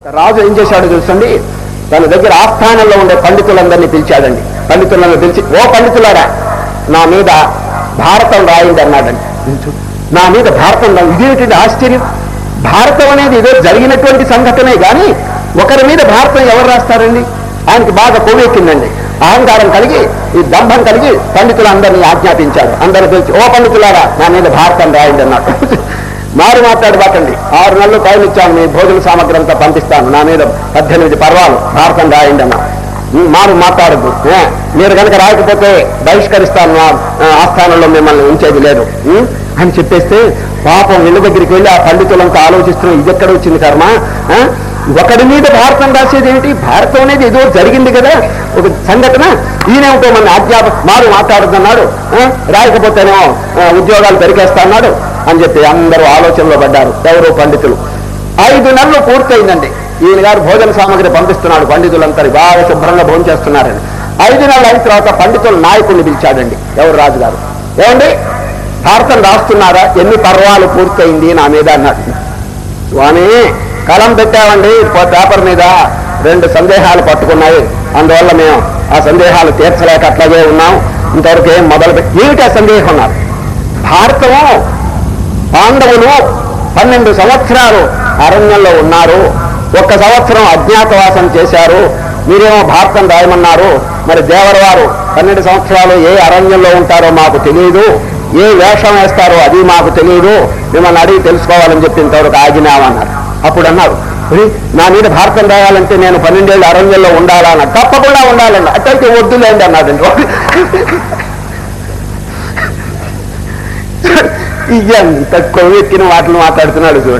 రాజు ఏం చేశాడో తెలుసండి, తన దగ్గర ఆస్థానంలో ఉండే పండితులందరినీ పిలిచాడండి. పండితులను పిలిచి, ఓ పండితులారా, నా మీద భారతం రాయండి అన్నాడండి. నా మీద భారతం రాయండి. ఇదేమిటండి ఆశ్చర్యం? భారతం అనేది ఏదో జరిగినటువంటి సంఘటనే కానీ ఒకరి మీద భారతం ఎవరు రాస్తారండి? ఆయనకి బాగా కొవ్వెక్కిందండి, అహంకారం కలిగి, ఈ దంభం కలిగి పండితులందరినీ ఆజ్ఞాపించాడు. అందరూ పిలిచి, ఓ పండితులారా, నా మీద భారతం రాయండి అన్నాడు. మారు మాట్లాడబాకండి, 6 నెలలు టైం ఇచ్చాను, మీ భోజన సామగ్రి అంతా పంపిస్తాను, నా మీద 18 పర్వాలు భారతం రాయండి అన్నా. మారు మాట్లాడద్దు, మీరు కనుక రాయకపోతే బహిష్కరిస్తాను, నా ఆస్థానంలో మిమ్మల్ని ఉంచేది లేదు అని చెప్పేస్తే, పాపం ఇళ్ళ దగ్గరికి వెళ్ళి ఆ పండితులంతా ఆలోచిస్తున్నాం, ఇది ఎక్కడ వచ్చింది కర్మ, ఒకడి మీద భారతం రాసేది ఏమిటి? భారతం అనేది ఏదో జరిగింది కదా, ఒక సంఘటన, ఈయనేమిటో మన మారు మాట్లాడుతున్నాడు, రాయకపోతేనేమో ఉద్యోగాలు పెరిగేస్తా అన్నాడు అని చెప్పి అందరూ ఆలోచనలో పడ్డారు. ఎవరు? పండితులు. 5 నెలలు పూర్తయిందండి. ఈయన గారు భోజన సామగ్రి పంపిస్తున్నాడు, పండితులంతా బాగా శుభ్రంగా భోజనం చేస్తున్నారని. 5 నెలలు అయిన తర్వాత పండితుల నాయకుడిని పిలిచాడండి. ఎవరు? రాజుగారు. ఏమండి, భారతం రాస్తున్నారా? ఎన్ని పర్వాలు పూర్తయింది నా మీద అన్నాడు. స్వామి, కలం పెట్టామండి పేపర్ మీద, 2 సందేహాలు పట్టుకున్నాయి, అందువల్ల మేము ఆ సందేహాలు తీర్చలేక అట్లాగే ఉన్నాం, ఇంతవరకు ఏం మొదలుపెట్టి. ఏమిటి ఆ సందేహం అన్నారు? భారతము పాండవులు 12 సంవత్సరాలు అరణ్యంలో ఉన్నారు, 1 సంవత్సరం అజ్ఞాతవాసం చేశారు, మీరేమో భారతం రాయమన్నారు. మరి దేవరవారు 12 సంవత్సరాలు ఏ అరణ్యంలో ఉంటారో మాకు తెలియదు, ఏ వేషం వేస్తారో అది మాకు తెలియదు, మిమ్మల్ని అడిగి తెలుసుకోవాలని చెప్పి ఇంతవరకు ఆగినామన్నారు. అప్పుడు అన్నారు, నా మీద భారతం రాయాలంటే నేను 12 ఏళ్ళు అరణ్యంలో ఉండాలా అన్నాడు. తప్పకుండా ఉండాలండి, అట్టయితే వద్దులేండి అన్నాడండి. ఎంత కొవ్వెక్కిన మాటలు మాట్లాడుతున్నాడు చూడండి.